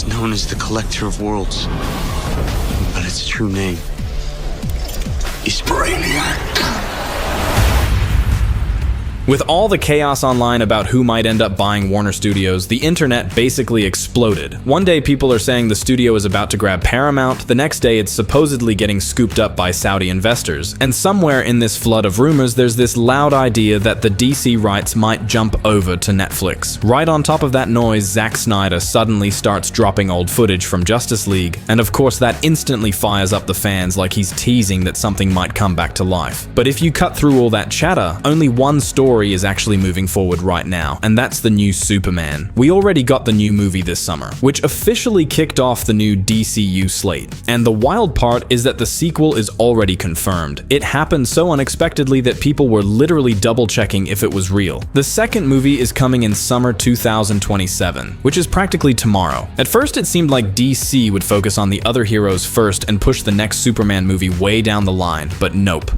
known as the Collector of Worlds, but its true name is Brainiac. With all the chaos online about who might end up buying Warner Studios, the internet basically exploded. One day people are saying the studio is about to grab Paramount, the next day it's supposedly getting scooped up by Saudi investors, and somewhere in this flood of rumors there's this loud idea that the DC rights might jump over to Netflix. Right on top of that noise, Zack Snyder suddenly starts dropping old footage from Justice League, and of course that instantly fires up the fans like he's teasing that something might come back to life. But if you cut through all that chatter, only one story is actually moving forward right now, and that's the new Superman. We already got the new movie this summer, which officially kicked off the new DCU slate. And the wild part is that the sequel is already confirmed. It happened so unexpectedly that people were literally double-checking if it was real. The second movie is coming in summer 2027, which is practically tomorrow. At first it seemed like DC would focus on the other heroes first and push the next Superman movie way down the line, but nope.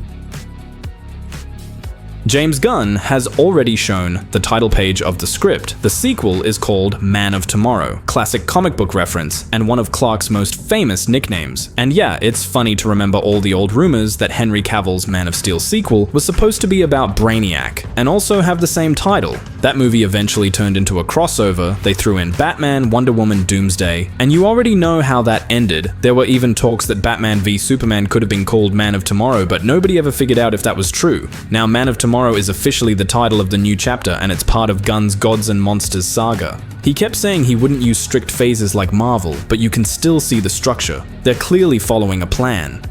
James Gunn has already shown the title page of the script. The sequel is called Man of Tomorrow, classic comic book reference, and one of Clark's most famous nicknames. And yeah, it's funny to remember all the old rumors that Henry Cavill's Man of Steel sequel was supposed to be about Brainiac, and also have the same title. That movie eventually turned into a crossover. They threw in Batman, Wonder Woman, Doomsday, and you already know how that ended. There were even talks that Batman v Superman could have been called Man of Tomorrow, but nobody ever figured out if that was true. Now Man of Tomorrow is officially the title of the new chapter, and it's part of Gunn's Gods and Monsters saga. He kept saying he wouldn't use strict phases like Marvel, but you can still see the structure. They're clearly following a plan.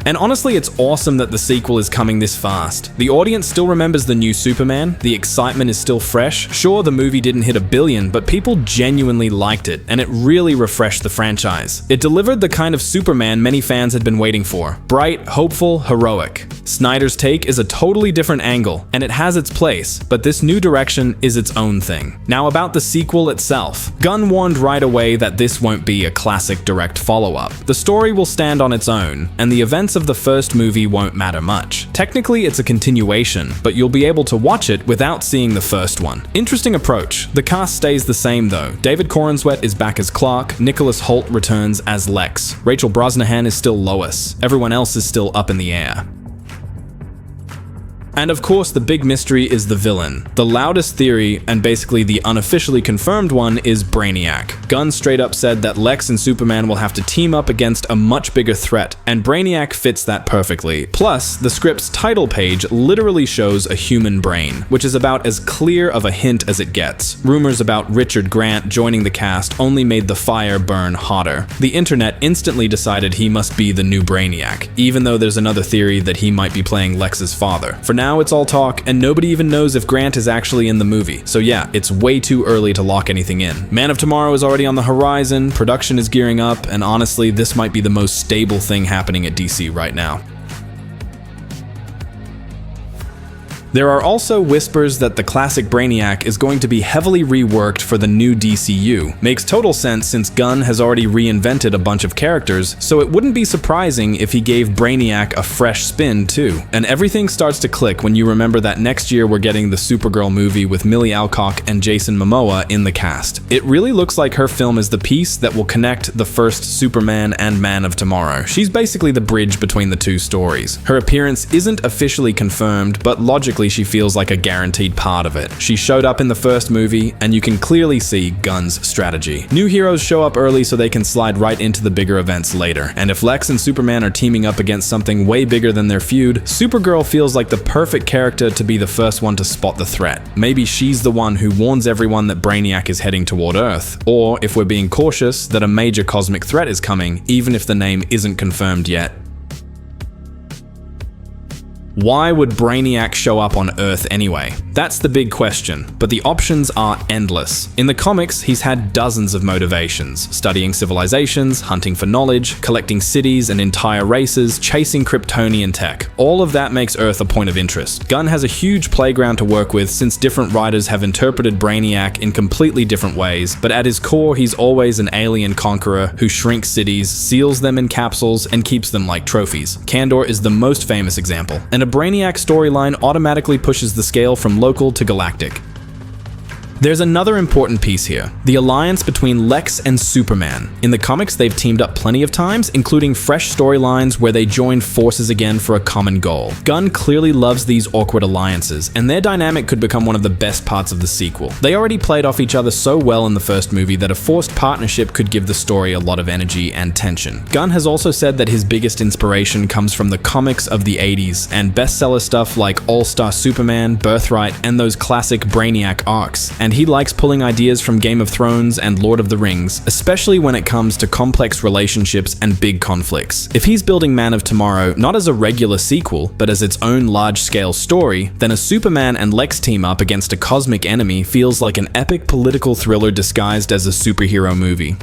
And honestly, it's awesome that the sequel is coming this fast. The audience still remembers the new Superman, the excitement is still fresh. Sure, the movie didn't hit $1 billion, but people genuinely liked it, and it really refreshed the franchise. It delivered the kind of Superman many fans had been waiting for. Bright, hopeful, heroic. Snyder's take is a totally different angle, and it has its place, but this new direction is its own thing. Now about the sequel itself. Gunn warned right away that this won't be a classic direct follow-up. The story will stand on its own, and the events of the first movie won't matter much. Technically, it's a continuation, but you'll be able to watch it without seeing the first one. Interesting approach. The cast stays the same though. David Corenswet is back as Clark, Nicholas Hoult returns as Lex, Rachel Brosnahan is still Lois, everyone else is still up in the air. And of course, the big mystery is the villain. The loudest theory, and basically the unofficially confirmed one, is Brainiac. Gunn straight up said that Lex and Superman will have to team up against a much bigger threat, and Brainiac fits that perfectly. Plus, the script's title page literally shows a human brain, which is about as clear of a hint as it gets. Rumors about Richard Grant joining the cast only made the fire burn hotter. The internet instantly decided he must be the new Brainiac, even though there's another theory that he might be playing Lex's father. For now, it's all talk, and nobody even knows if Grant is actually in the movie. So yeah, it's way too early to lock anything in. Man of Tomorrow is already on the horizon, production is gearing up, and honestly, this might be the most stable thing happening at DC right now. There are also whispers that the classic Brainiac is going to be heavily reworked for the new DCU. Makes total sense since Gunn has already reinvented a bunch of characters, so it wouldn't be surprising if he gave Brainiac a fresh spin too. And everything starts to click when you remember that next year we're getting the Supergirl movie with Millie Alcock and Jason Momoa in the cast. It really looks like her film is the piece that will connect the first Superman and Man of Tomorrow. She's basically the bridge between the two stories. Her appearance isn't officially confirmed, but logically she feels like a guaranteed part of it. She showed up in the first movie, and you can clearly see Gunn's strategy. New heroes show up early so they can slide right into the bigger events later, and if Lex and Superman are teaming up against something way bigger than their feud, Supergirl feels like the perfect character to be the first one to spot the threat. Maybe she's the one who warns everyone that Brainiac is heading toward Earth, or if we're being cautious, that a major cosmic threat is coming, even if the name isn't confirmed yet. Why would Brainiac show up on Earth anyway? That's the big question, but the options are endless. In the comics, he's had dozens of motivations: studying civilizations, hunting for knowledge, collecting cities and entire races, chasing Kryptonian tech. All of that makes Earth a point of interest. Gunn has a huge playground to work with since different writers have interpreted Brainiac in completely different ways, but at his core, he's always an alien conqueror who shrinks cities, seals them in capsules, and keeps them like trophies. Kandor is the most famous example, and a Brainiac storyline automatically pushes the scale from local to galactic. There's another important piece here, the alliance between Lex and Superman. In the comics, they've teamed up plenty of times, including fresh storylines where they join forces again for a common goal. Gunn clearly loves these awkward alliances, and their dynamic could become one of the best parts of the sequel. They already played off each other so well in the first movie that a forced partnership could give the story a lot of energy and tension. Gunn has also said that his biggest inspiration comes from the comics of the 80s and bestseller stuff like All-Star Superman, Birthright, and those classic Brainiac arcs. And he likes pulling ideas from Game of Thrones and Lord of the Rings, especially when it comes to complex relationships and big conflicts. If he's building Man of Tomorrow not as a regular sequel, but as its own large-scale story, then a Superman and Lex team up against a cosmic enemy feels like an epic political thriller disguised as a superhero movie.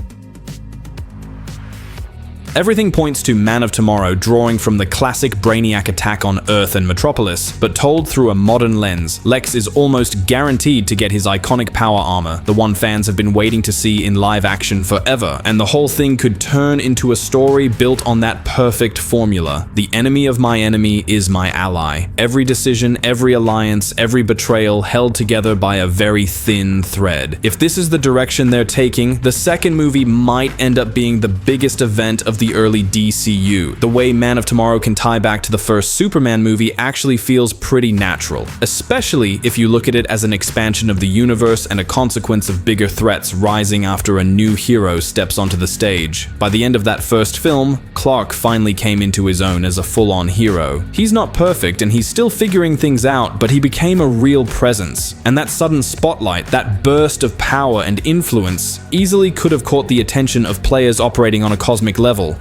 Everything points to Man of Tomorrow drawing from the classic Brainiac attack on Earth and Metropolis, but told through a modern lens. Lex is almost guaranteed to get his iconic power armor, the one fans have been waiting to see in live action forever, and the whole thing could turn into a story built on that perfect formula. The enemy of my enemy is my ally. Every decision, every alliance, every betrayal held together by a very thin thread. If this is the direction they're taking, the second movie might end up being the biggest event of the early DCU. The way Man of Tomorrow can tie back to the first Superman movie actually feels pretty natural, especially if you look at it as an expansion of the universe and a consequence of bigger threats rising after a new hero steps onto the stage. By the end of that first film, Clark finally came into his own as a full-on hero. He's not perfect and he's still figuring things out, but he became a real presence. And that sudden spotlight, that burst of power and influence, easily could have caught the attention of players operating on a cosmic level.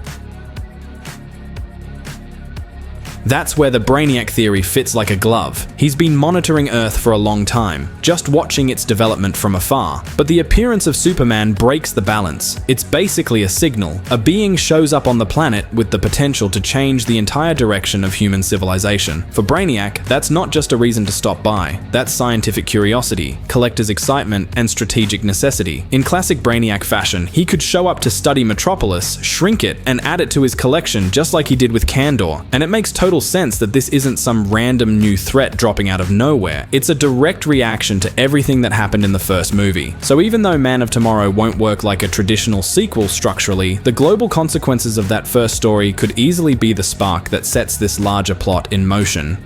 That's where the Brainiac theory fits like a glove. He's been monitoring Earth for a long time, just watching its development from afar. But the appearance of Superman breaks the balance. It's basically a signal. A being shows up on the planet with the potential to change the entire direction of human civilization. For Brainiac, that's not just a reason to stop by. That's scientific curiosity, collector's excitement, and strategic necessity. In classic Brainiac fashion, he could show up to study Metropolis, shrink it, and add it to his collection just like he did with Kandor. And it makes total sense that this isn't some random new threat dropping out of nowhere. It's a direct reaction to everything that happened in the first movie. So even though Man of Tomorrow won't work like a traditional sequel structurally, the global consequences of that first story could easily be the spark that sets this larger plot in motion.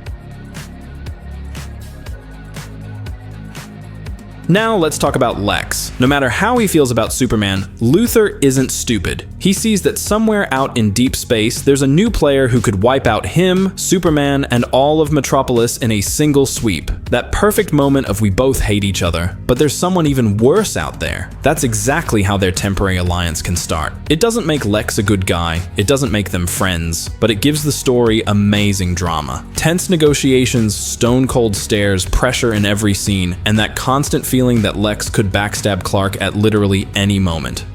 Now let's talk about Lex. No matter how he feels about Superman, Luthor isn't stupid. He sees that somewhere out in deep space, there's a new player who could wipe out him, Superman, and all of Metropolis in a single sweep. That perfect moment of we both hate each other, but there's someone even worse out there. That's exactly how their temporary alliance can start. It doesn't make Lex a good guy, it doesn't make them friends, but it gives the story amazing drama. Tense negotiations, stone-cold stares, pressure in every scene, and that constant feeling that Lex could backstab Clark at literally any moment.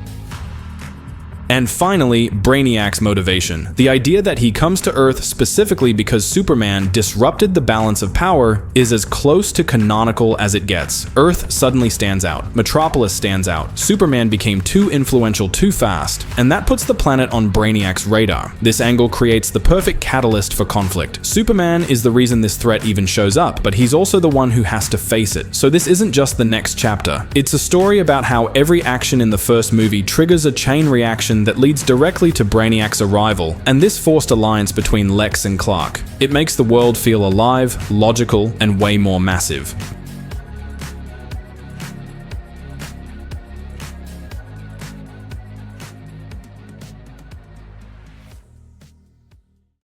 And finally, Brainiac's motivation. The idea that he comes to Earth specifically because Superman disrupted the balance of power is as close to canonical as it gets. Earth suddenly stands out. Metropolis stands out. Superman became too influential too fast, and that puts the planet on Brainiac's radar. This angle creates the perfect catalyst for conflict. Superman is the reason this threat even shows up, but he's also the one who has to face it. So this isn't just the next chapter. It's a story about how every action in the first movie triggers a chain reaction that leads directly to Brainiac's arrival, and this forced alliance between Lex and Clark. It makes the world feel alive, logical, and way more massive.